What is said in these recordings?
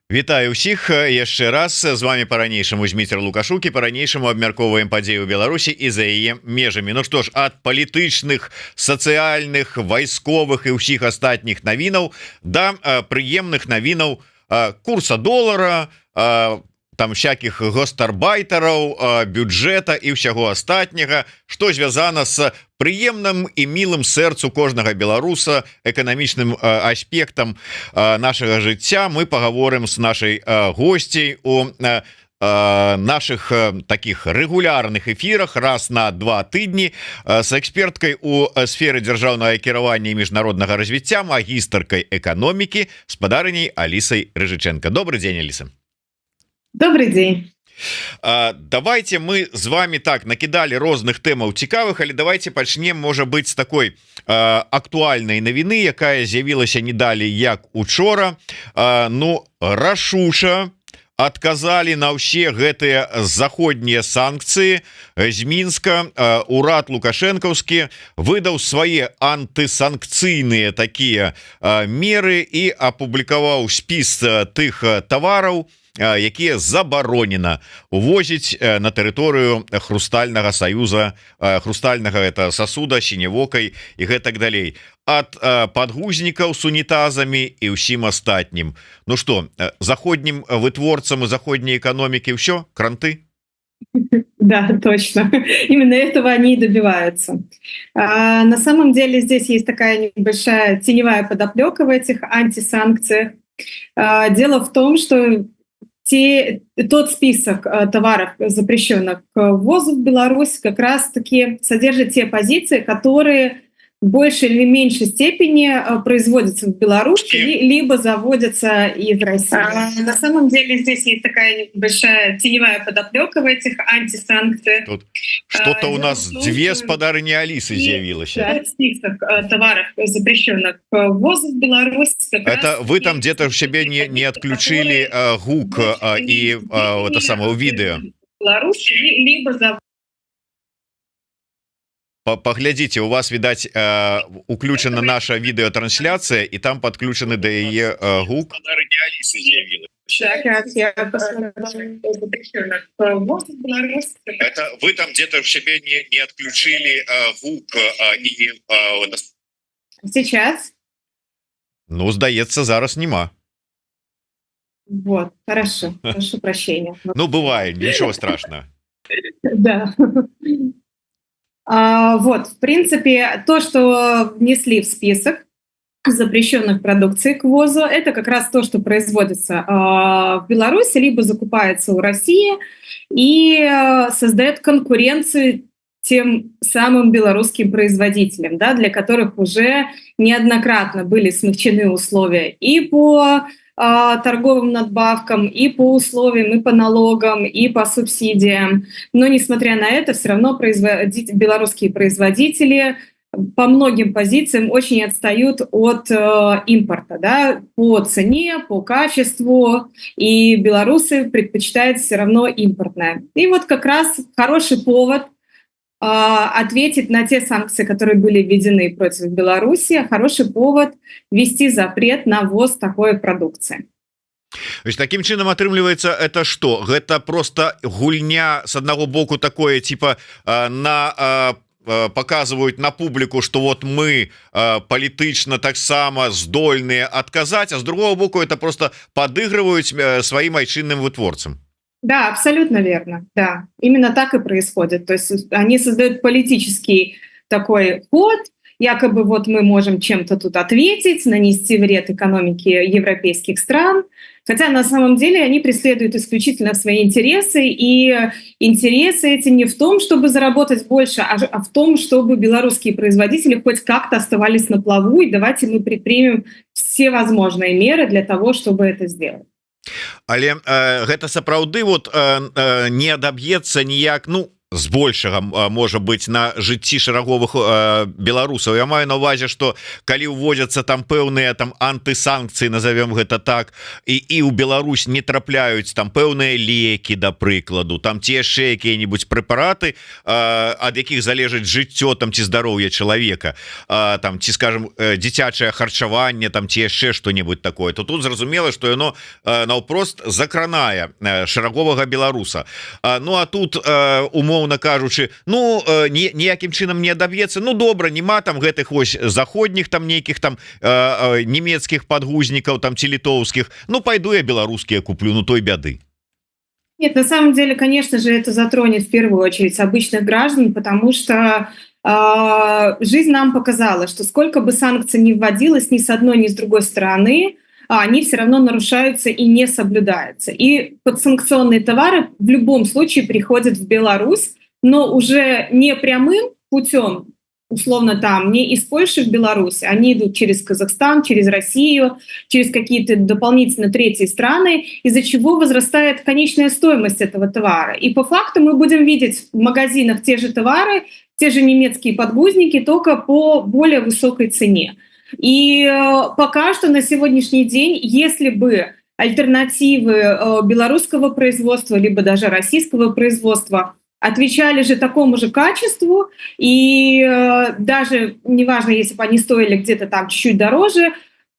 Вітаю ўсіх яшчэ раз з вами по-ранейшаму Зміцер Лукашук і по-ранейшаму абмяркоўваем падзею Беларусі і за яе межамі. Ну што ж, ад палітычных, сацыяльных, вайсковых і ўсіх астатніх навінаў да прыемных навінаў курса долара, там всяких гастарбайтараў, бюджэта і ўсяго астатняга, што звязана з прыемным і мілым сэрцу кожнага беларуса эканамічным аспектам нашага жыцця. Мы паговорым з нашай госцей у наших таких регулярных эфирах раз на 2 тыдні с эксперткай у сферы дзяржаўнага кіравання і міжнароднага развіцця, магістаркай эканомікі, спадарыняй Алісай Рыжыченко. Добрый день, Алиса. Добрый день. Давайте мы з вами так накидали розных тэмаў цікавых, але давайте пачнем, можа быть, з такой актуальнай навіны, якая з'явілася не далей як учора. Ну, рашуша адказалі на ўсе гэтыя заходнія санкцыі з Мінска. Урад лукашэнкаўскі выдаў свае антысанкцыйныя такія меры і апублікаваў спіс тых тавараў, якія забаронена увозіць на тэрыторыю хрустальнага саюза, хрустальнага это сасуда сінявокай і гэтак далей, ад падгузнікаў с унітазамі і ўсім астатнім. Ну что, заходнім вытворцам і заходняй эканомікі ўсё, кранты? Да, точно. Именно этого они и добиваются. На самом деле здесь есть такая небольшая теневая подоплека в этих антисанкциях. Дело в том, что тот список товаров, запрещенных к ввозу в Беларусь, как раз-таки содержит те позиции, которые в большей или меньшей степени производятся в Беларуси, либо заводятся из России. На самом деле здесь есть такая небольшая теневая подоплека в этих антисанкциях. Тут что-то у нас две спадарыні Алисы з'явилось. Список товаров, запрещенных к ввозу в Беларусь. Это вы там где-то в себе не отключили гук и это самое видео. Беларусь, либо заводятся. Поглядите, у вас, видать, уключена наша видеотрансляция, и там подключены до ее гук. Это вы там где-то в себе не отключили гук и... Сейчас? Ну, здаецца, зараз нема. Вот, хорошо, прошу прощения. Ну, бывает, ничего страшного. Да. Вот, в принципе, то, что внесли в список запрещенных продукций к ввозу, это как раз то, что производится в Беларуси, либо закупается у России и создает конкуренцию тем самым белорусским производителям, да, для которых уже неоднократно были смягчены условия и по торговым надбавкам, и по условиям, и по налогам, и по субсидиям. Но, несмотря на это, все равно белорусские производители по многим позициям очень отстают от импорта, да, по цене, по качеству, и белорусы предпочитают все равно импортное. И вот как раз хороший повод ответить на те санкции, которые были введены против Беларуси, хороший повод ввести запрет на ввоз такой продукции. То есть таким чином атрымліваецца это что? Гэта просто гульня с одного боку такое типа показывают на публику, что вот мы палітычна таксама здольныя адказаць, а с другого боку это просто подыгрываюць своим айчынным вытворцам. Да, абсолютно верно. Да, именно так и происходит. То есть они создают политический такой ход, якобы вот мы можем чем-то тут ответить, нанести вред экономике европейских стран, хотя на самом деле они преследуют исключительно свои интересы, и интересы эти не в том, чтобы заработать больше, а в том, чтобы белорусские производители хоть как-то оставались на плаву, и давайте мы предпримем все возможные меры для того, чтобы это сделать. Але гэта сапраўды вот не адаб'ецца ніяк, ну збольшага можа быць на жыцці шараговых беларусаў. Я маю на увазе, што калі ўводзяцца там пэўныя там антысанкцыі, назовем гэта так, і ў Беларусь не трапляюць там пэўныя лекі, да прыкладу, там ці яшчэ якія-нибудь прэпараты, ад якіх залежыць жыццё там ці здароўе чалавека, там ці скажем дзіцячае харчаванне там ці яшчэ што-нибудь такое, то тут зразумела, што яно наўпрост закранае шараговага беларуса. Ну а тут умоўна кажучы, ну ніякім чынам не адаб'ецца. Ну добра, нема там гэтых вось заходніх там нейкіх там нямецкіх подгузнікаў там ці літоўскіх, ну пойду я беларускія куплю, ну той бяды. Нет, на самом деле, конечно же, это затронет в первую очередь обычных граждан, потому что жизнь нам показала, что сколько бы санкций ни вводилось ни с одной, ни с другой стороны, они все равно нарушаются и не соблюдаются. И подсанкционные товары в любом случае приходят в Беларусь, но уже не прямым путем, условно там, не из Польши в Беларусь, они идут через Казахстан, через Россию, через какие-то дополнительно третьи страны, из-за чего возрастает конечная стоимость этого товара. И по факту мы будем видеть в магазинах те же товары, те же немецкие подгузники, только по более высокой цене. И пока что на сегодняшний день, если бы альтернативы белорусского производства, либо даже российского производства отвечали же такому же качеству, и даже неважно, если бы они стоили где-то там чуть-чуть дороже,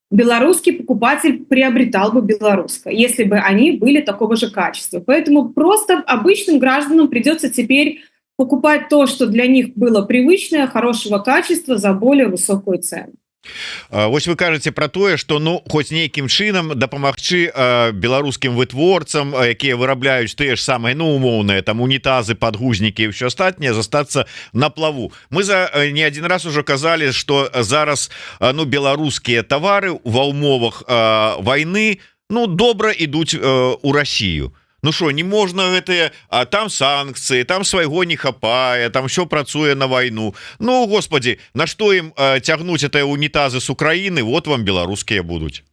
белорусский покупатель приобретал бы белорусское, если бы они были такого же качества. Поэтому просто обычным гражданам придется теперь покупать то, что для них было привычное, хорошего качества за более высокую цену. Вось вы кажаце про тое, что ну хоць нейкім чынам дапамагчы беларускім вытворцам, якія вырабляюць тыя ж самыя ну умоўныя там унітазы, подгузнікі і ўсё астатняе застацца на плаву. Мы за не один раз уже казалі, что зараз ну беларускія тавары ва ўмовах войны ну добра ідуць у Россию. Ну что, не можна гэтыя, а там санкцыі, там свайго не хапае, там все працуе на войну. Ну, господи, на что им цягнуць это унитазы с Украины, вот вам белорусские будут.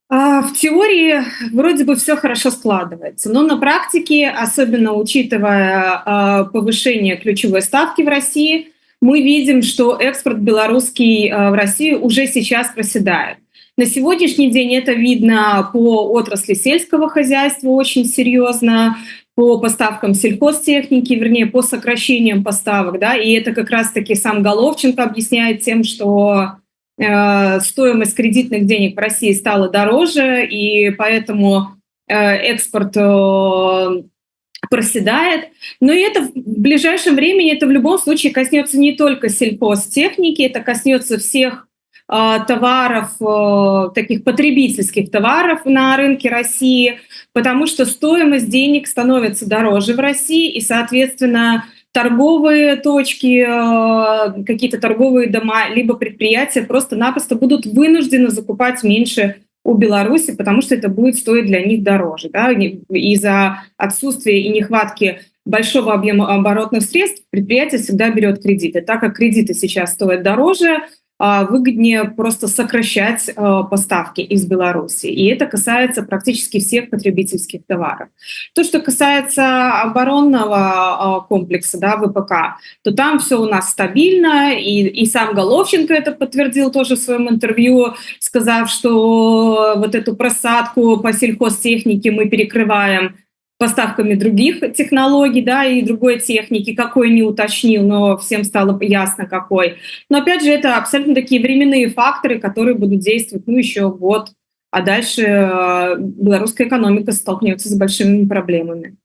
В теории вроде бы все хорошо складывается, но на практике, особенно учитывая повышение ключевой ставки в России, мы видим, что экспорт белорусский в Россию уже сейчас проседает. На сегодняшний день это видно по отрасли сельского хозяйства очень серьезно, по поставкам сельхозтехники, вернее, по сокращениям поставок, да, и это как раз-таки сам Головченко объясняет тем, что стоимость кредитных денег в России стала дороже, и поэтому экспорт проседает. Но и это в ближайшем времени, это в любом случае коснется не только сельхозтехники, это коснется всех товаров, таких потребительских товаров на рынке России, потому что стоимость денег становится дороже в России, и, соответственно, торговые точки, какие-то торговые дома, либо предприятия просто-напросто будут вынуждены закупать меньше у Беларуси, потому что это будет стоить для них дороже. Да? Из-за отсутствия и нехватки большого объема оборотных средств предприятие всегда берет кредиты. Так как кредиты сейчас стоят дороже, выгоднее просто сокращать поставки из Беларуси. И это касается практически всех потребительских товаров. То, что касается оборонного комплекса, да, ВПК, то там все у нас стабильно, и сам Головченко это подтвердил тоже в своем интервью, сказав, что вот эту просадку по сельхозтехнике мы перекрываем поставками других технологий, да, и другой техники, какой не уточнил, но всем стало ясно, какой. Но опять же, это абсолютно такие временные факторы, которые будут действовать, ну, еще год, а дальше белорусская экономика столкнется с большими проблемами.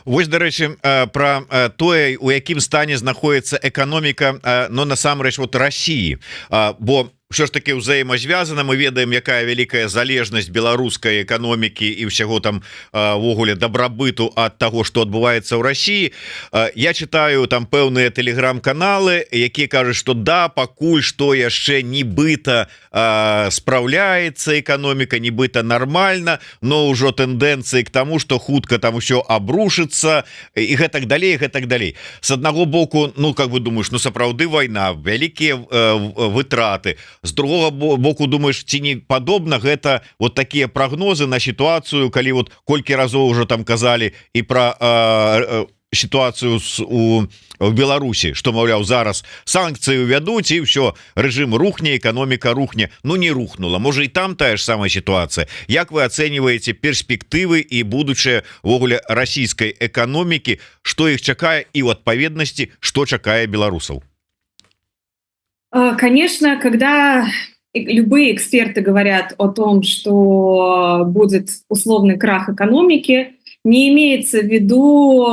Вось, дарэчы, про тое, у якім стане знаходіцца эканоміка, но насамрэч вот России, бо все ж таки ўзаемазвязана, мы ведаем, якая вялікая залежнасць беларускай эканомікі і ўсяго там ввогуле дабрабыту ад таго, што адбываецца ў России. Я читаю там пэўныя тэлеграм-каналы, якія кажуць, што да, пакуль што яшчэ нібыта спраўляецца эканоміка, нібыта нормально, но ўжо тэндэнцыі к таму, што хутка там усё абрушыцца і гэтак далей, гэтак далей. С аднаго боку, ну как бы думаешь, ну сапраўды вайна, вялікія вытраты. З другого боку думаешь, ці не падобна гэта вот такія прагнозы на сітуацыю, калі вот колькі разоў уже там казалі і про ситуацию в Беларусі, что маўляў зараз санкцыі увядуць і все, рэжым рухне, эканоміка рухне. Ну не рухнула, можа і там тая ж самая ситуация. Як вы ацэньваеце перспектывы і будучае ввогуле расійскай эканомікі, что іх чакае і ў адпаведнасці, что чакае беларусаў? Конечно, когда любые эксперты говорят о том, что будет условный крах экономики, не имеется в виду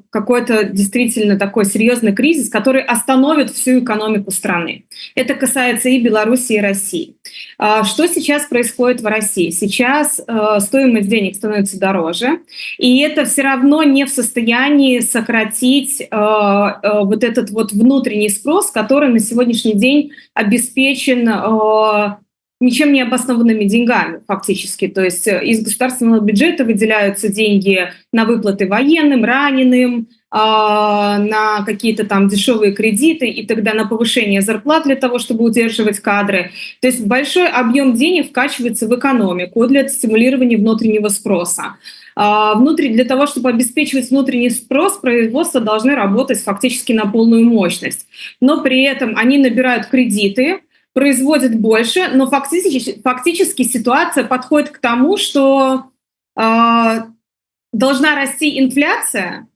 какой-то действительно такой серьезный кризис, который остановит всю экономику страны. Это касается и Беларуси, и России. Что сейчас происходит в России? Сейчас стоимость денег становится дороже, и это все равно не в состоянии сократить вот этот вот внутренний спрос, который на сегодняшний день обеспечен ничем не обоснованными деньгами фактически. То есть из государственного бюджета выделяются деньги на выплаты военным, раненым, на какие-то там дешевые кредиты и тогда на повышение зарплат для того, чтобы удерживать кадры. То есть большой объем денег вкачивается в экономику для стимулирования внутреннего спроса. Для того, чтобы обеспечивать внутренний спрос, производства должны работать фактически на полную мощность. Но при этом они набирают кредиты, производят больше, но фактически ситуация подходит к тому, что должна расти инфляция,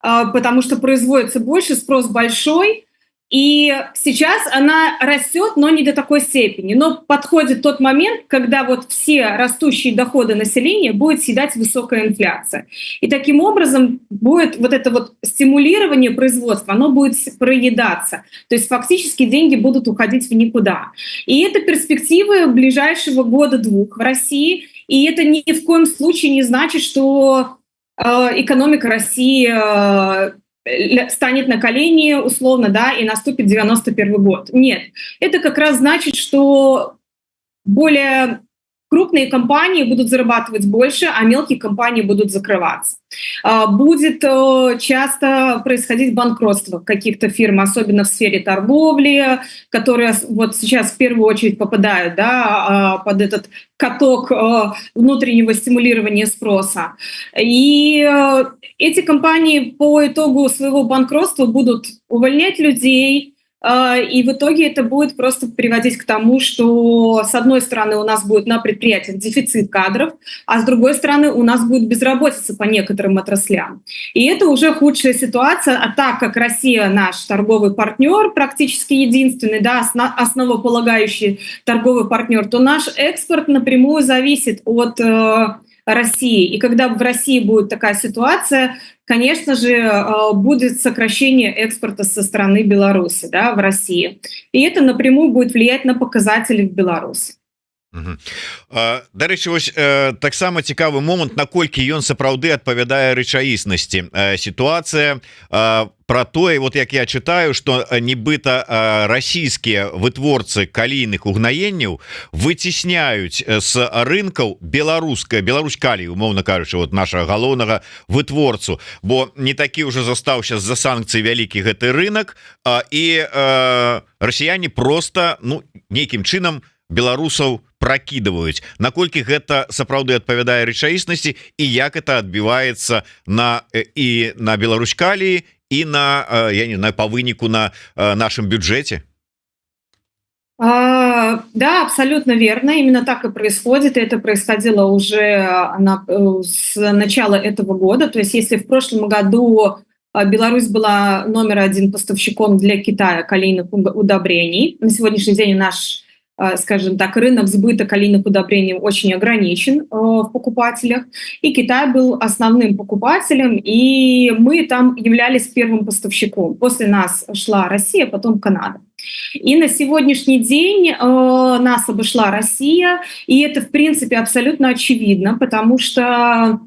потому что производится больше, спрос большой, и сейчас она растет, но не до такой степени. Но подходит тот момент, когда вот все растущие доходы населения будет съедать высокая инфляция. И таким образом будет вот это вот стимулирование производства, оно будет проедаться. То есть фактически деньги будут уходить в никуда. И это перспективы ближайшего года-двух в России. И это ни в коем случае не значит, что экономика России станет на колени, условно, да, и наступит 91 год. Нет, это как раз значит, что более крупные компании будут зарабатывать больше, а мелкие компании будут закрываться. Будет часто происходить банкротство каких-то фирм, особенно в сфере торговли, которые вот сейчас в первую очередь попадают, да, под этот каток внутреннего стимулирования спроса. И эти компании по итогу своего банкротства будут увольнять людей, и в итоге это будет просто приводить к тому, что с одной стороны у нас будет на предприятиях дефицит кадров, а с другой стороны у нас будет безработица по некоторым отраслям. И это уже худшая ситуация, а так как Россия наш торговый партнер, практически единственный, да, основополагающий торговый партнер, то наш экспорт напрямую зависит от России. И когда в России будет такая ситуация, конечно же, будет сокращение экспорта со стороны Беларуси, да, в Россию. И это напрямую будет влиять на показатели в Беларуси. Дарэчы, вось таксама цікавы момант, наколькі ён сапраўды адпавядае рэчаіснасці. Сітуацыя про тое, вот як я читаю, что нібыта расійскія вытворцы калійных угнаенняў выцісняюць з рынкаў Беларусь калій, умоўна кажучы, вот нашага галоўнага вытворцу, бо не такі ўжо застаўся з-за санкцый вялікі гэты рынок, і расіяне просто нейкім чынам беларусаў пракідваюць. Наколькі гэта сапраўды адпавядае рэчаіснасці і як это адбіваецца на Беларусь каліі и на, я не знаю, по вынику на нашем бюджете? Да, абсолютно верно. Именно так и происходит. И это происходило уже с начала этого года. То есть если в прошлом году Беларусь была номер один поставщиком для Китая калийных удобрений, на сегодняшний день наш, скажем так, рынок сбыта калийных удобрений очень ограничен в покупателях, и Китай был основным покупателем, и мы там являлись первым поставщиком. После нас шла Россия, потом Канада. И на сегодняшний день нас обошла Россия, и это, в принципе, абсолютно очевидно, потому что,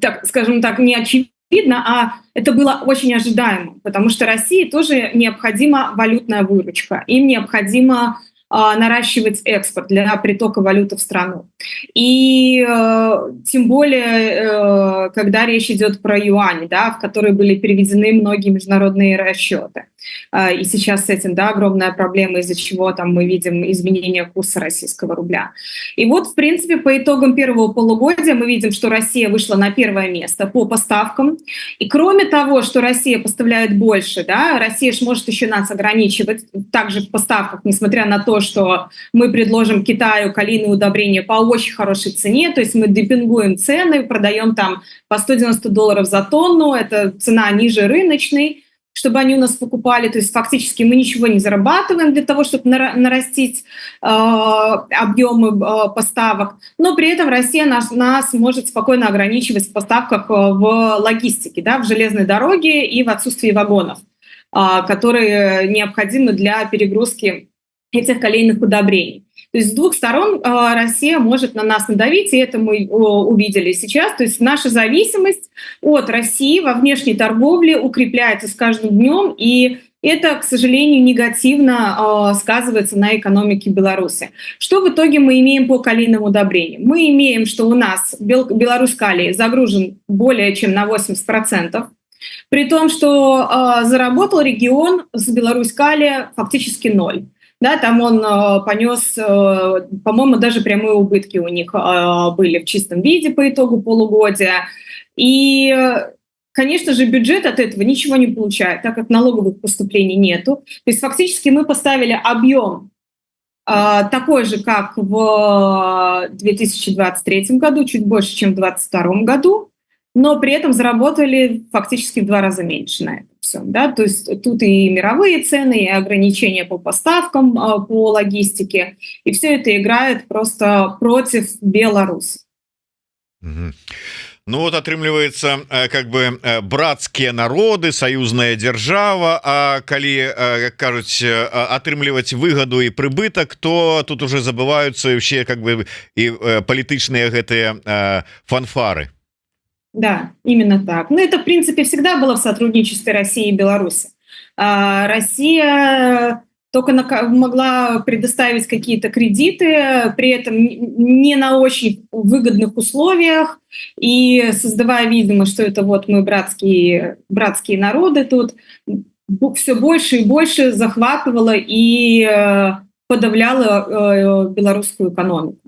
так, скажем так, не очевидно, а это было очень ожидаемо, потому что России тоже необходима валютная выручка, им необходимо наращивать экспорт для притока валюты в страну. И тем более, когда речь идет про юани, да, в которые были переведены многие международные расчеты. И сейчас с этим, да, огромная проблема, из-за чего там мы видим изменение курса российского рубля. И вот, в принципе, по итогам первого полугодия мы видим, что Россия вышла на первое место по поставкам. И кроме того, что Россия поставляет больше, да, Россия же может еще нас ограничивать также в поставках, несмотря на то, что мы предложим Китаю калийные удобрения по очень хорошей цене, то есть мы демпингуем цены, продаем там по $190 за тонну, это цена ниже рыночной, чтобы они у нас покупали, то есть фактически мы ничего не зарабатываем для того, чтобы нарастить объемы поставок, но при этом Россия нас может спокойно ограничивать в поставках в логистике, да, в железной дороге и в отсутствии вагонов, которые необходимы для перегрузки этих калийных удобрений. То есть с двух сторон Россия может на нас надавить, и это мы увидели сейчас. То есть наша зависимость от России во внешней торговле укрепляется с каждым днем, и это, к сожалению, негативно сказывается на экономике Беларуси. Что в итоге мы имеем по калийным удобрениям? Мы имеем, что у нас Беларусь калий загружен более чем на 80%, при том, что заработал регион с Беларусь калия фактически ноль. Да, там он понес, по-моему, даже прямые убытки у них были в чистом виде по итогу полугодия. И, конечно же, бюджет от этого ничего не получает, так как налоговых поступлений нету. То есть фактически мы поставили объем такой же, как в 2023 году, чуть больше, чем в 2022 году, но при этом заработали фактически в 2 раза меньше на это все. Да? То есть тут и мировые цены, и ограничения по поставкам, по логистике, и все это играет просто против Беларуси. Ну вот атрымліваецца как бы братскія народы, саюзная держава, а калі, как кажуць, атрымліваць выгаду і прыбытак, то тут уже забываюцца вообще как бы і палітычныя гэтыя фанфары. Да, именно так. Ну, это, в принципе, всегда было в сотрудничестве России и Беларуси. Россия только могла предоставить какие-то кредиты, при этом не на очень выгодных условиях, и создавая видимость, что это вот мы братские народы тут, все больше и больше захватывала и подавляла белорусскую экономику.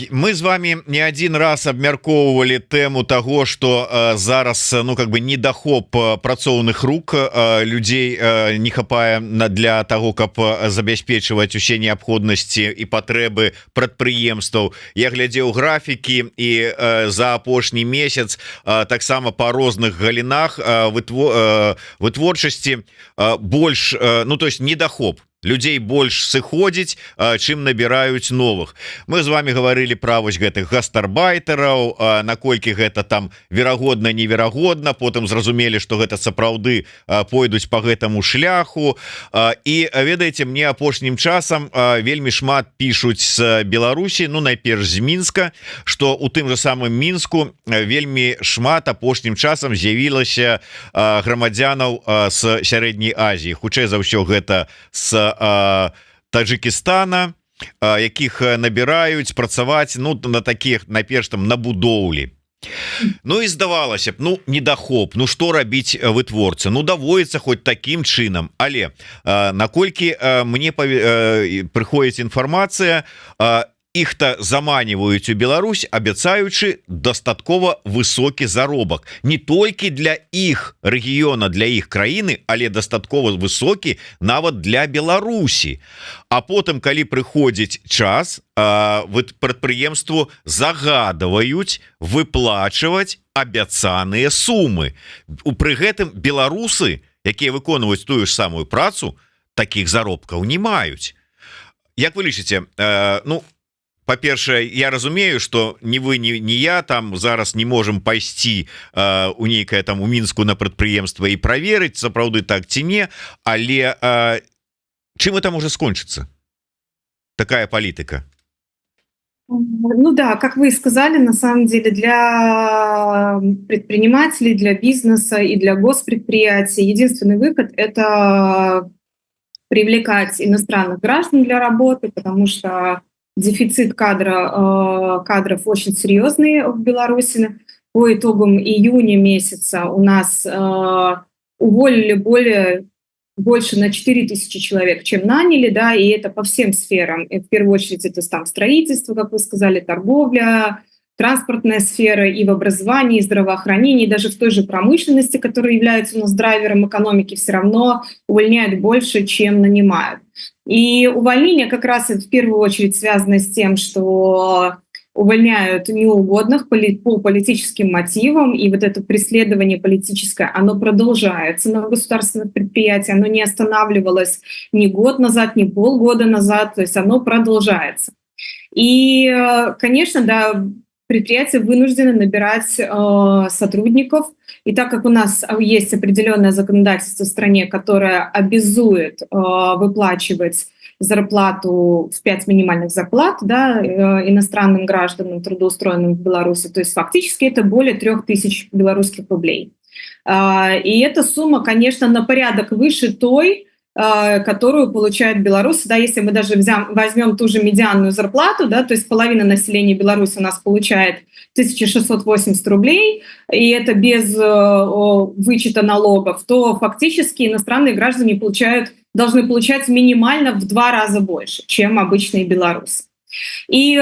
Мы з вами не один раз абмяркоўвалі тэму того, что зараз ну как бы недахоп працоўных рук, людзей не хапае для того, каб забяспечваць усе неабходнасці і патрэбы прадпрыемстваў. Я глядзеў графікі, і за апошні месяц таксама па розных галінах вытворчасці больш, ну то есть недахоп людей больш сыходзіць, чым набіраюць новых. Мы з вами говорили пра вось гэтых гастарбайтараў, наколькі гэта там верагодна, неверагодна, потым зразумелі, што гэта сапраўды пойдуць по гэтаму шляху. І ведаеце, мне апошнім часам вельмі шмат пішуць з Беларусі, ну найперш з Мінска, што у тым же самым Мінску вельмі шмат апошнім часам з'явілася грамадзянаў з сярэдняй Азіі. Хутчэй за ўсё гэта з Таджикистана, якіх набіраюць працаваць ну на таких найперш там на будоўлі. Ну і здавалася б, ну недахоп, ну што рабіць вытворцы, ну даводіцца хоць такім чынам, але наколькі мне прыходзіць інфармацыя, іх-то заманиваюць у Беларусь, абяцаючы дастаткова высокі заробак не толькі для іх рэгіёна, для іх краіны, але дастаткова высокі нават для Беларусі. А потым, калі прыходзіць час, прадпрыемству загадваюць выплачваць абяцаныя сумы. Пры гэтым беларусы, якія выконваюць тую ж самую працу, такіх заробкаў не маюць. Як вы лічыце, ну па-першае, я разумею, что ни вы, ни я там зараз не можем пайсці у нейкае там у Мінску на прадпрыемства і праверыць, сапраўды так ці не, але чым это можа скончыцца? Такая политика. Ну да, как вы сказали, на самом деле для предпринимателей, для бизнеса и для госпредприятий единственный выход – это привлекать иностранных граждан для работы, потому что дефицит кадров очень серьезный в Беларуси. По итогам июня месяца у нас уволили больше на 4000 человек, чем наняли, да, и это по всем сферам. И в первую очередь это там строительство, как вы сказали, торговля, транспортная сфера, и в образовании, и здравоохранении, и даже в той же промышленности, которая является у нас драйвером экономики, все равно увольняют больше, чем нанимают. И увольнение как раз в первую очередь связано с тем, что увольняют неугодных по политическим мотивам, и вот это преследование политическое, оно продолжается на государственных предприятиях, оно не останавливалось ни год назад, ни полгода назад, то есть оно продолжается. И, конечно, да, предприятия вынуждены набирать сотрудников, и так как у нас есть определенное законодательство в стране, которое обязует выплачивать зарплату в 5 минимальных зарплат, да, иностранным гражданам, трудоустроенным в Беларуси, то есть фактически это более 3000 белорусских рублей. И эта сумма, конечно, на порядок выше той, которую получают белорусы, да, если мы даже возьмем ту же медианную зарплату, да, то есть половина населения Беларуси у нас получает 1680 рублей, и это без вычета налогов, то фактически иностранные граждане должны получать минимально в 2 раза больше, чем обычные белорусы. И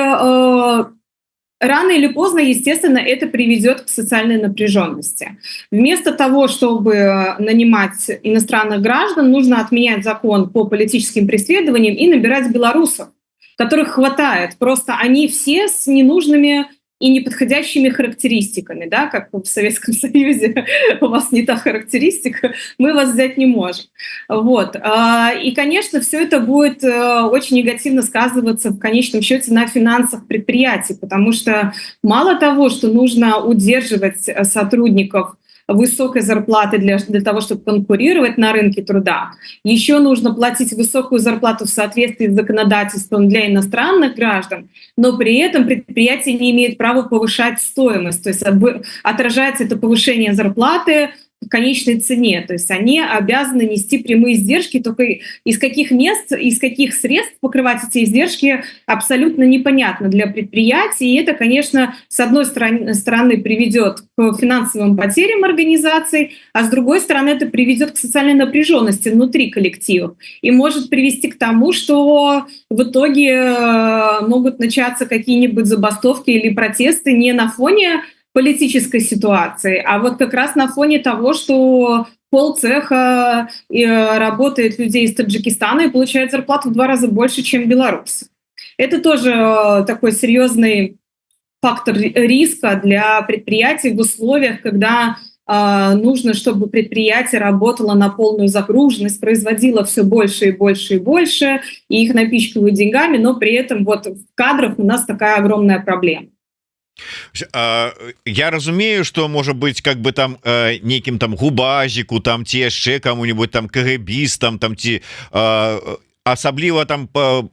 рано или поздно, естественно, это приведет к социальной напряженности. Вместо того, чтобы нанимать иностранных граждан, нужно отменять закон по политическим преследованиям и набирать белорусов, которых хватает. Просто они все с ненужными и неподходящими характеристиками, да, как в Советском Союзе у вас не та характеристика, мы вас взять не можем. Вот. И, конечно, все это будет очень негативно сказываться в конечном счете на финансах предприятий, потому что мало того, что нужно удерживать сотрудников высокой зарплаты для того, чтобы конкурировать на рынке труда. Еще нужно платить высокую зарплату в соответствии с законодательством для иностранных граждан, но при этом предприятие не имеет права повышать стоимость. То есть отражается это повышение зарплаты в конечной цене. То есть они обязаны нести прямые издержки, только из каких мест, из каких средств покрывать эти издержки абсолютно непонятно для предприятий. И это, конечно, с одной стороны приведет к финансовым потерям организаций, а с другой стороны это приведет к социальной напряженности внутри коллективов и может привести к тому, что в итоге могут начаться какие-нибудь забастовки или протесты не на фоне политической ситуации, а вот как раз на фоне того, что полцеха работает людей из Таджикистана и получает зарплату в 2 раза больше, чем белорусы. Это тоже такой серьезный фактор риска для предприятий в условиях, когда нужно, чтобы предприятие работало на полную загруженность, производило все больше и больше и больше, и их напичкивают деньгами, но при этом вот в кадрах у нас такая огромная проблема. Я разумею, что может быть как бы там неким там губазіку там ці яшчэ кому-нибудь там кгбістам там ці асабліва там по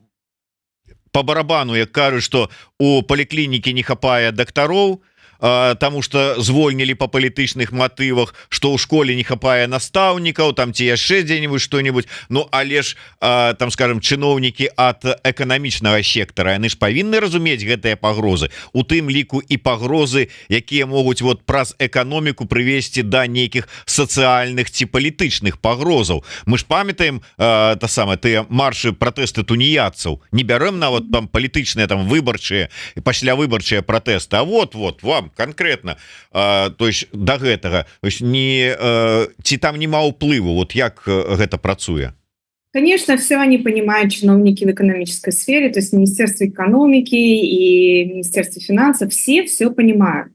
барабану, як кажуць, что у паліклінікі не хапае дактароў, тому что звольнілі по палітычных мотывах, что ў школе не хапае настаўнікаў там ці яшчэ дзе-нибудь что-нибудь. Ну але ж там скажем чыноўнікі ад эканамічнага сектара, яны ж павінны разумець гэтыя пагрозы, у тым ліку і пагрозы, якія могуць вот праз эканоміку прывесці да нейкіх сацыяльных ці палітычных пагрозаў. Мы ж памятаем та самае тыя маршы пратэсты туніяцаў, не бярэм нават там палітычныя там выбарчыя і паслявыбарчыя пратэсты, а вот вам конкретно то есть до гэтага не ці там нема ўплыву, вот як гэта працуе? Конечно, все они понимают, чиновники в экономической сфере, то есть Министерство экономики и Министерство финансов, все понимают.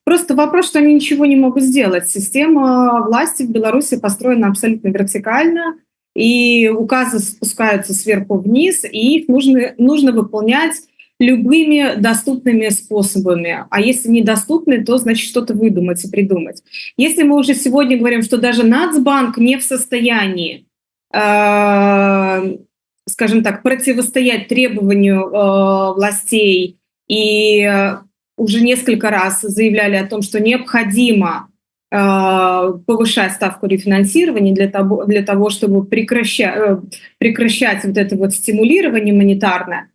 Просто вопрос, что они ничего не могут сделать. Система власти в Беларуси построена абсолютно вертикально, и указы спускаются сверху вниз, и их нужно выполнять любыми доступными способами. А если недоступны, то значит что-то выдумать и придумать. Если мы уже сегодня говорим, что даже Нацбанк не в состоянии, скажем так, противостоять требованию властей и уже несколько раз заявляли о том, что необходимо повышать ставку рефинансирования для того, чтобы прекращать вот это вот стимулирование монетарное,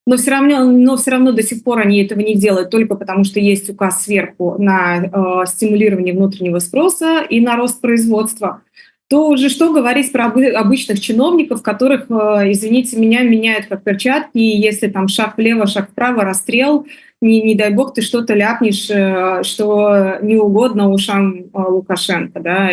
но все равно до сих пор они этого не делают только потому, что есть указ сверху на стимулирование внутреннего спроса и на рост производства. то уже что говорить про обычных чиновников, которых, извините меня, меняют как перчатки, и если там шаг влево, шаг вправо, расстрел, не дай бог ты что-то ляпнешь, что не угодно ушам Лукашенко, да,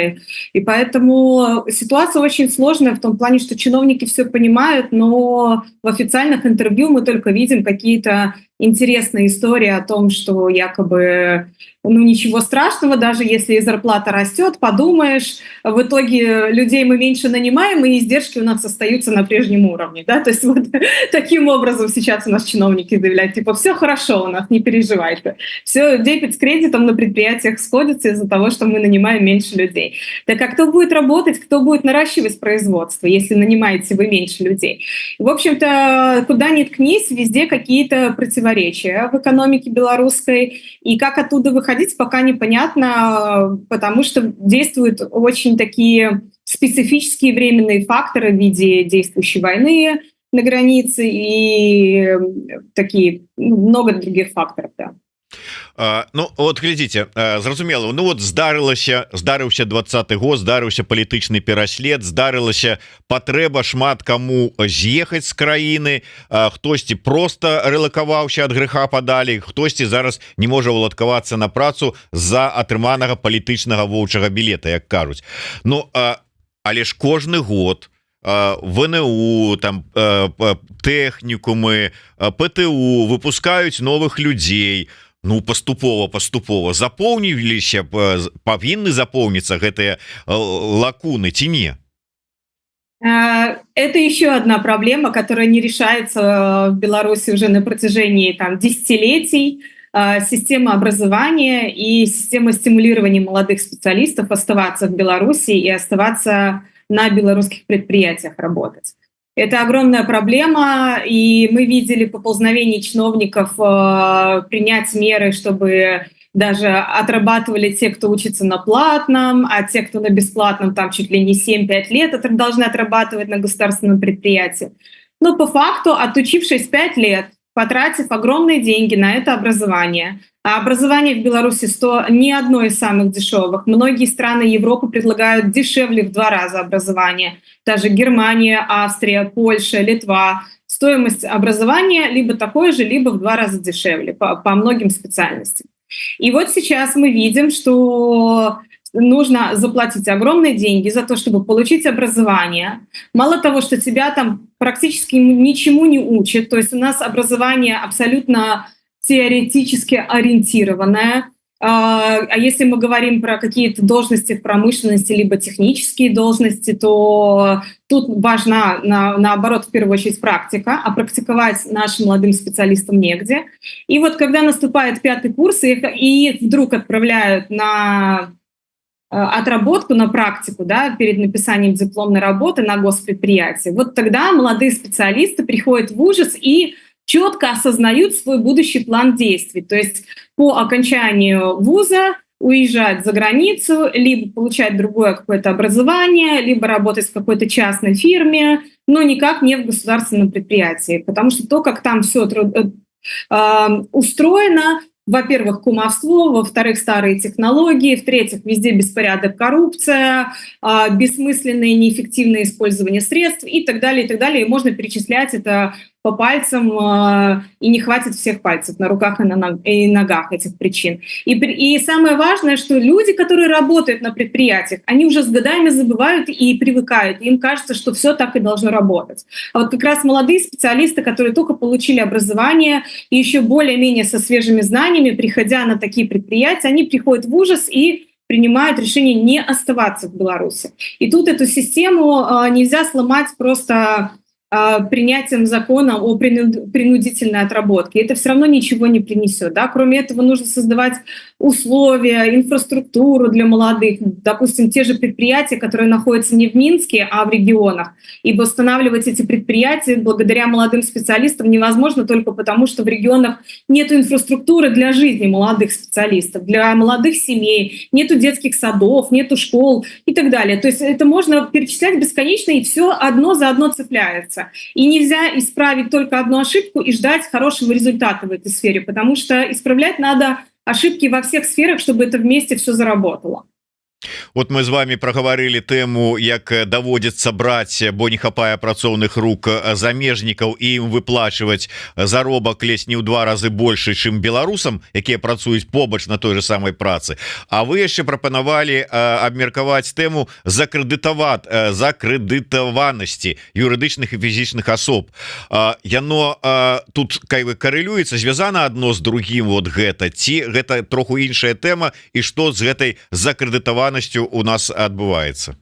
и поэтому ситуация очень сложная в том плане, что чиновники все понимают, но в официальных интервью мы только видим какие-то интересные истории о том, что якобы, ну, ничего страшного, даже если зарплата растет, подумаешь, в итоге людей мы меньше нанимаем, и издержки у нас остаются на прежнем уровне, да, то есть вот таким образом сейчас у нас чиновники заявляют, типа, все хорошо у нас, не переживайте, все, дебет с кредитом на предприятиях сходится из-за того, что мы нанимаем меньше людей. Так а кто будет работать, кто будет наращивать производство, если нанимаете вы меньше людей? В общем-то, куда ни ткнись, везде какие-то противоречия в экономике белорусской, и как оттуда выходить, пока непонятно, потому что действуют очень такие специфические временные факторы в виде действующей войны на границе и такие, много других факторов, да. Ну вот глядзіце, зразумела, ну вот здарыўся 20 год, здарыўся палітычны пераслед, здарылася патрэба шмат каму з'ехаць з краіны, хтосьці просто рэлакаваўся ад грэха падалі, хтосьці зараз не можа уладкавацца на працу з-за атрыманага палітычнага воўчага білета, як кажуць. Ну але ж кожны год ВНУ, там тэхнікумы, ПТУ выпускаюць новых людзей. Ну, паступова запоўніліся, павінны запоўніцца гэтыя лакуны ці не? Это еще одна проблема, которая не решается в Беларуси уже на протяжении там, десятилетий. Система образования и система стимулирования молодых специалистов оставаться в Беларуси и оставаться на белорусских предприятиях работать. Это огромная проблема, и мы видели поползновение чиновников принять меры, чтобы даже отрабатывали те, кто учится на платном, а те, кто на бесплатном, там чуть ли не 7-5 лет должны отрабатывать на государственном предприятии. Но по факту, отучившись 5 лет, потратив огромные деньги на это образование, а образование в Беларуси не одно из самых дешевых. Многие страны Европы предлагают дешевле в 2 раза образование. Даже Германия, Австрия, Польша, Литва. Стоимость образования либо такой же, либо в 2 раза дешевле по многим специальностям. И вот сейчас мы видим, что нужно заплатить огромные деньги за то, чтобы получить образование. Мало того, что тебя там практически ничему не учат, то есть у нас образование абсолютно теоретически ориентированное. А если мы говорим про какие-то должности в промышленности, либо технические должности, то тут важна, наоборот, в первую очередь практика, а практиковать нашим молодым специалистам негде. И вот когда наступает 5-й курс, и их вдруг отправляют на отработку, на практику, да, перед написанием дипломной работы на госпредприятии, вот тогда молодые специалисты приходят в ужас и четко осознают свой будущий план действий. То есть по окончанию вуза уезжать за границу, либо получать другое какое-то образование, либо работать в какой-то частной фирме, но никак не в государственном предприятии. Потому что то, как там все устроено, во-первых, кумовство, во-вторых, старые технологии, в-третьих, везде беспорядок, коррупция, бессмысленное, неэффективное использование средств и так далее, и так далее. И можно перечислять это по пальцам, и не хватит всех пальцев на руках и ногах этих причин. И самое важное, что люди, которые работают на предприятиях, они уже с годами забывают и привыкают. Им кажется, что все так и должно работать. А вот как раз молодые специалисты, которые только получили образование и еще более-менее со свежими знаниями, приходя на такие предприятия, они приходят в ужас и принимают решение не оставаться в Беларуси. И тут эту систему нельзя сломать просто принятием закона о принудительной отработке. Это все равно ничего не принесет. Да? Кроме этого, нужно создавать условия, инфраструктуру для молодых, допустим, те же предприятия, которые находятся не в Минске, а в регионах. И восстанавливать эти предприятия благодаря молодым специалистам невозможно только потому, что в регионах нет инфраструктуры для жизни молодых специалистов, для молодых семей, нету детских садов, нету школ и так далее. То есть это можно перечислять бесконечно, и все одно за одно цепляется. И нельзя исправить только одну ошибку и ждать хорошего результата в этой сфере, потому что исправлять надо ошибки во всех сферах, чтобы это вместе все заработало. Вот мы з вами проговорили тэму, як даводзіцца браць, бо не хапае працоўных рук замежнікаў і ім выплачваць заробак ледзь не ў 2 разы большы, чым беларусам, якія працуюць побач на той же самой працы. А вы яшчэ прапанавалі абмеркаваць тэму закрэдытаванасці юрыдычных і фізічных асоб. Яно тут карэлюецца, звязана адно з другім, вот гэта ці гэта троху іншая тэма, і што з гэтай закрэдытаванасцю у нас отбывается?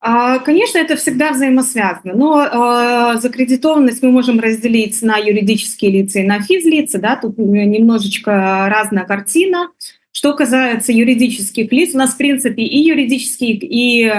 Конечно, это всегда взаимосвязано, но закредитованность мы можем разделить на юридические лица и на физлица, да, тут немножечко разная картина. Что касается юридических лиц, у нас, в принципе, и юридические, и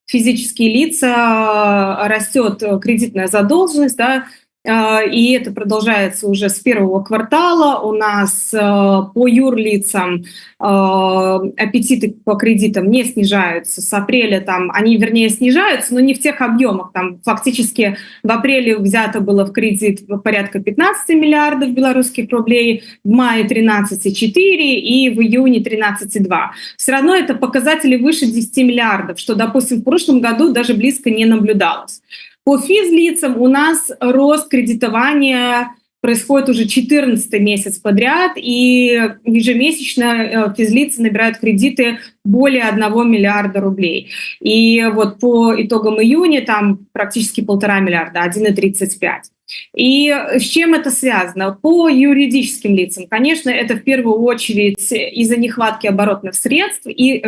физические лица растет кредитная задолженность, да, и это продолжается уже с первого квартала. У нас по юрлицам аппетиты по кредитам не снижаются. С апреля там они, вернее, снижаются, но не в тех объемах. Там фактически в апреле взято было в кредит порядка 15 миллиардов белорусских рублей, в мае 13,4 и в июне 13,2. Все равно это показатели выше 10 миллиардов, что, допустим, в прошлом году даже близко не наблюдалось. По физлицам у нас рост кредитования происходит уже 14 месяц подряд, и ежемесячно физлицы набирают кредиты более 1 миллиарда рублей. И вот по итогам июня там практически 1,5 миллиарда, 1,35. И с чем это связано? По юридическим лицам, конечно, это в первую очередь из-за нехватки оборотных средств и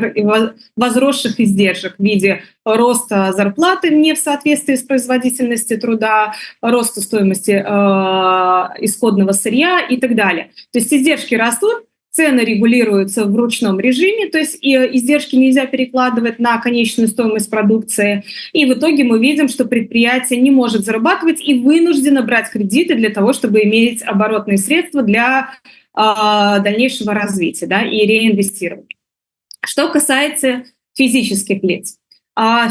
возросших издержек в виде роста зарплаты не в соответствии с производительностью труда, роста стоимости исходного сырья и так далее. То есть издержки растут, цены регулируются в ручном режиме, то есть издержки нельзя перекладывать на конечную стоимость продукции. И в итоге мы видим, что предприятие не может зарабатывать и вынуждено брать кредиты для того, чтобы иметь оборотные средства для дальнейшего развития, да, и реинвестирования. Что касается физических лиц.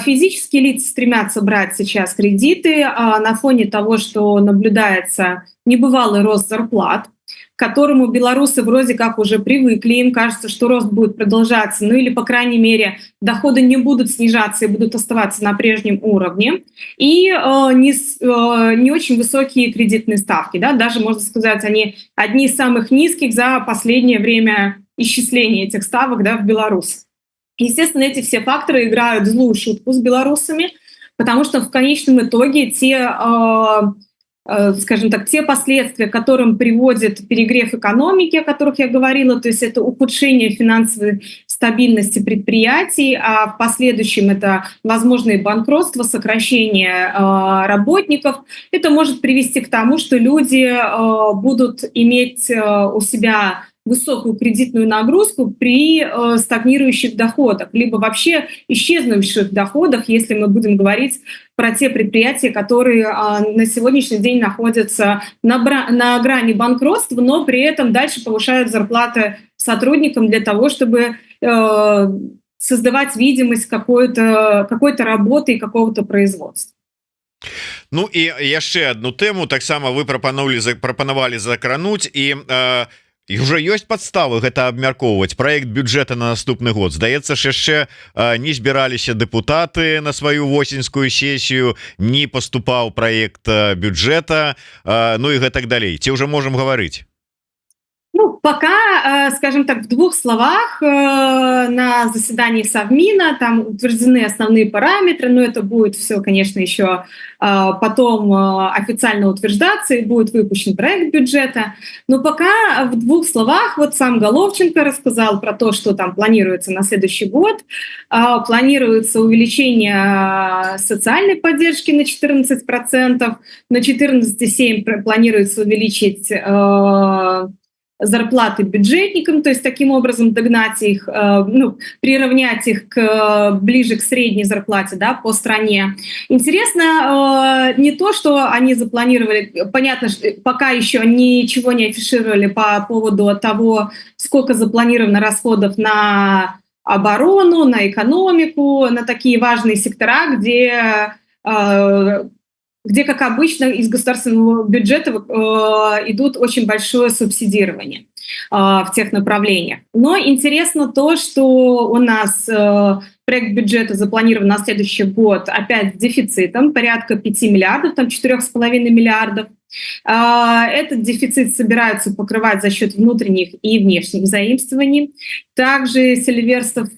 Физические лица стремятся брать сейчас кредиты на фоне того, что наблюдается небывалый рост зарплат, к которому белорусы вроде как уже привыкли, им кажется, что рост будет продолжаться, ну или, по крайней мере, доходы не будут снижаться и будут оставаться на прежнем уровне, и не очень высокие кредитные ставки, да, даже, можно сказать, они одни из самых низких за последнее время исчисления этих ставок, да, в Беларуси. Естественно, эти все факторы играют злую шутку с белорусами, потому что в конечном итоге скажем так, те последствия, к которым приводит перегрев экономики, о которых я говорила, то есть это ухудшение финансовой стабильности предприятий, а в последующем это возможные банкротства, сокращение работников. Это может привести к тому, что люди будут иметь у себя высокую кредитную нагрузку при стагнирующих доходах, либо вообще исчезнувших доходах, если мы будем говорить про те предприятия, которые на сегодняшний день находятся на грани банкротства, но при этом дальше повышают зарплаты сотрудникам для того, чтобы создавать видимость какой-то работы и какого-то производства. Ну і яшчэ одну тэму таксама вы прапанавалі закрануць і уже ёсць падставы гэта абмяркоўваць праект бюджэта на наступны год. Здаецца ж яшчэ не збіраліся дэпутаты на сваю восеньскую сесію, не паступаў праект бюджэта, ну і гэтак далей. Ці ўжо можам гаварыць? Ну, пока, скажем так, в 2 словах, на заседании Совмина там утверждены основные параметры, но это будет все, конечно, еще потом официально утверждаться, и будет выпущен проект бюджета. Но пока в 2 словах, вот сам Головченко рассказал про то, что там планируется на следующий год. Планируется увеличение социальной поддержки на 14%, на 14,7% планируется увеличить зарплаты бюджетникам, то есть таким образом догнать их, приравнять их ближе к средней зарплате, да, по стране. Интересно не то, что они запланировали, понятно, что пока еще ничего не афишировали по поводу того, сколько запланировано расходов на оборону, на экономику, на такие важные сектора, где где, как обычно, из государственного бюджета идут очень большое субсидирование в тех направлениях. Но интересно то, что у нас проект бюджета запланирован на следующий год опять с дефицитом, порядка 5 миллиардов, там 4,5 миллиардов. Этот дефицит собираются покрывать за счет внутренних и внешних заимствований. Также Селиверстов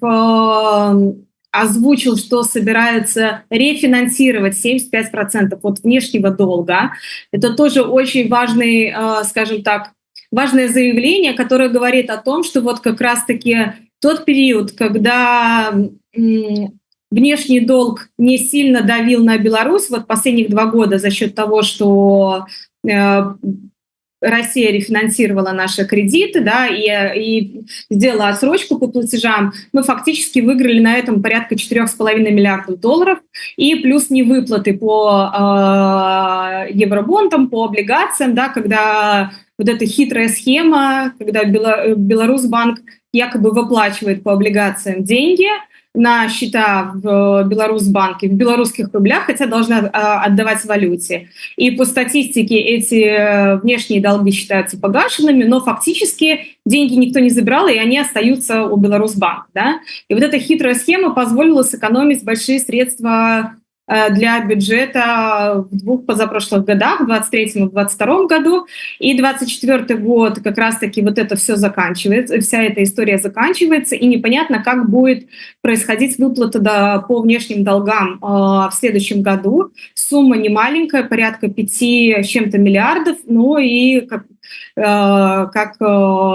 озвучил, что собираются рефинансировать 75% от внешнего долга. Это тоже очень важный, скажем так, важное заявление, которое говорит о том, что вот как раз-таки тот период, когда внешний долг не сильно давил на Беларусь, вот последних 2 года за счет того, что Россия рефинансировала наши кредиты, да, и сделала отсрочку по платежам, мы фактически выиграли на этом порядка 4,5 миллиардов долларов, и плюс невыплаты по евробондам, по облигациям, да, когда вот эта хитрая схема, когда Беларусьбанк якобы выплачивает по облигациям деньги на счета в Беларусьбанке в белорусских рублях, хотя должна отдавать в валюте. И по статистике эти внешние долги считаются погашенными, но фактически деньги никто не забирал, и они остаются у Беларусьбанка. Да? И вот эта хитрая схема позволила сэкономить большие средства для бюджета в 2 позапрошлых годах, в 2023 и 2022 году. И 2024 год как раз-таки вот это все заканчивается, вся эта история заканчивается, и непонятно, как будет происходить выплата по внешним долгам в следующем году. Сумма не маленькая, порядка 5 с чем-то миллиардов, ну и как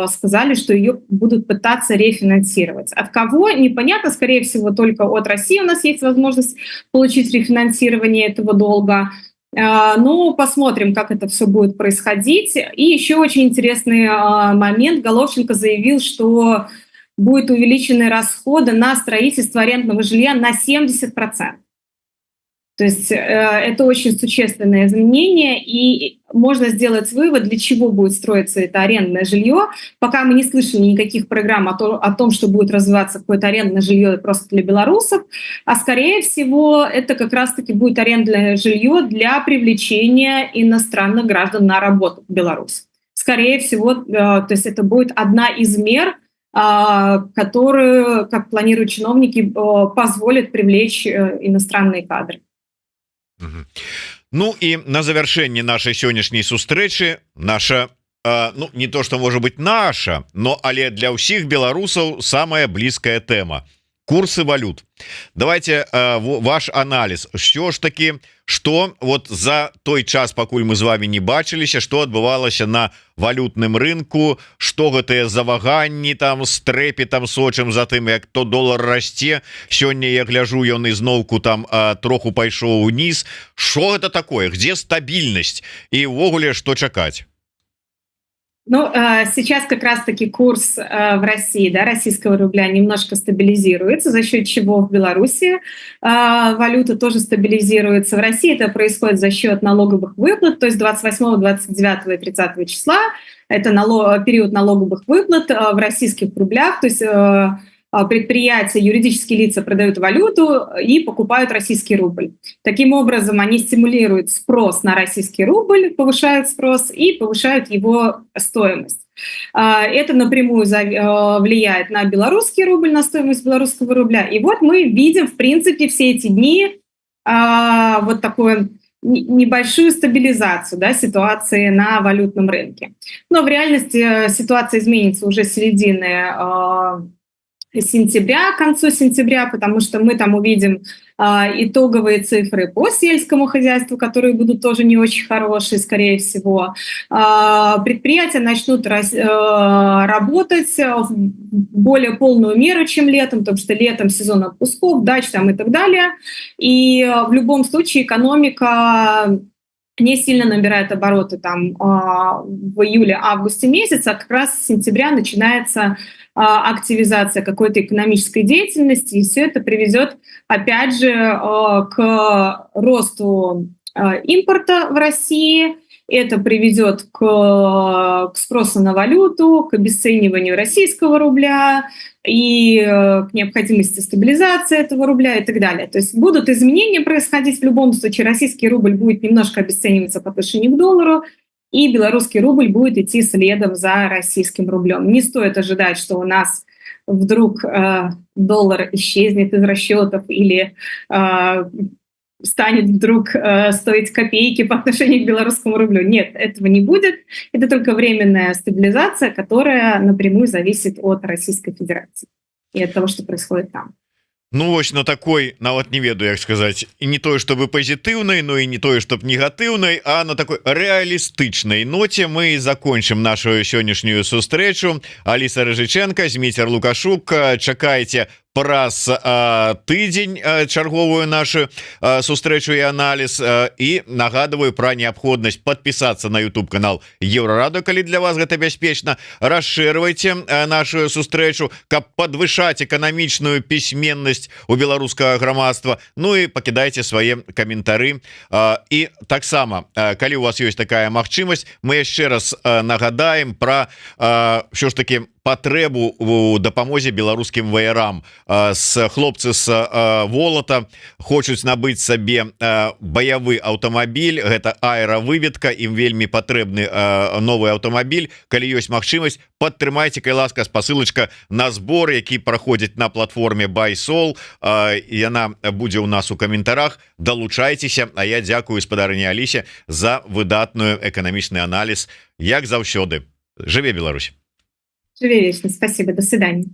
сказали, что ее будут пытаться рефинансировать. От кого? Непонятно, скорее всего, только от России у нас есть возможность получить рефинансирование этого долга. Ну, посмотрим, как это все будет происходить. И еще очень интересный момент. Головченко заявил, что будут увеличены расходы на строительство арендного жилья на 70%. То есть это очень существенное изменение, и можно сделать вывод, для чего будет строиться это арендное жилье. Пока мы не слышали никаких программ о том, что будет развиваться какое-то арендное жилье просто для белорусов, а скорее всего это как раз-таки будет арендное жилье для привлечения иностранных граждан на работу в Беларусь. Скорее всего, то есть это будет одна из мер, которую, как планируют чиновники, позволит привлечь иностранные кадры. Ну і на завяршэнне нашай сённяшняй сустрэчы наша ну не то что может быть наша, но але для ўсіх беларусаў самая блізкая тэма курсы валют. Давайте ваш анализ, що ж таки, что вот за той час, пакуль мы з вами не бачыліся, что адбывалася на валютным рынку, что гэтыя заваганні там с трэпетам сочым за тым, як то доллар расце. Сёння я гляжу, ён ізноўку там троху пайшоў уніз. Что это такое, где стабільнасць і ўвогуле что чакаць? Ну, сейчас как раз-таки курс в России, да, российского рубля немножко стабилизируется, за счет чего в Беларуси валюта тоже стабилизируется. В России это происходит за счет налоговых выплат, то есть 28, 29 и 30 числа это период налоговых выплат в российских рублях, то есть предприятия, юридические лица продают валюту и покупают российский рубль. Таким образом, они стимулируют спрос на российский рубль, повышают спрос и повышают его стоимость. Это напрямую влияет на белорусский рубль, на стоимость белорусского рубля. И вот мы видим, в принципе, все эти дни вот такую небольшую стабилизацию, да, ситуации на валютном рынке. Но в реальности ситуация изменится уже с середины сентября, к концу сентября, потому что мы там увидим итоговые цифры по сельскому хозяйству, которые будут тоже не очень хорошие, скорее всего. Предприятия начнут работать в более полную меру, чем летом, потому что летом сезон отпусков, дач там и так далее. И в любом случае экономика не сильно набирает обороты там в июле-августе месяце, а как раз с сентября начинается активизация какой-то экономической деятельности, и все это приведет, опять же, к росту импорта в России Это приведет к спросу на валюту, к обесцениванию российского рубля и к необходимости стабилизации этого рубля и так далее. То есть будут изменения происходить в любом случае. Российский рубль будет немножко обесцениваться по отношению к доллару, и белорусский рубль будет идти следом за российским рублем. Не стоит ожидать, что у нас вдруг доллар исчезнет из расчетов или станет вдруг стоить копейки по отношению к белорусскому рублю. Нет, этого не будет. Это только временная стабилизация, которая напрямую зависит от Российской Федерации и от того, что происходит там. Ну вось на такой нават не ведаю як сказать і не тое чтобы пазітыўнай но і не тое чтоб негатыўнай а на такой рэалістычнай ноце мы закончым нашу сённяшнюю сустрэчу. Аліса Рыжыченко, Зміцер Лукашук, чакайце праз тыдзень чарговую нашу сустрэчу і аналіз і нагадываю пра неабходнасць подпісацца на YouTube канал Еўрарадыё, калі для вас гэта бяспечна. Расшырвайце нашу сустрэчу, каб падвышаць эканамічную пісьменнасць у беларускага грамадства. Ну і пакідайце свае каментары і таксама калі у вас ёсць такая магчымасць, мы яшчэ раз нагадаем пра ўсё ж таки патрэбу у дапамозе беларускім ваярам. Хлопцы з Волата хочуць набыць сабе баявы аўтамабіль, гэта аэравыведка, ім вельмі патрэбны новы аўтамабіль. Калі ёсць магчымасць, падтрымайце, калі ласка, спасылачка на збор, які праходзіць на платформе BuySol, яна будзе ў нас у каментарах. Далучайцеся. А я дзякую спадарыне Алісе за выдатную эканамічны аналіз, як заўсёды. Жыве Беларусь. Живи вечно. Спасибо. До свидания.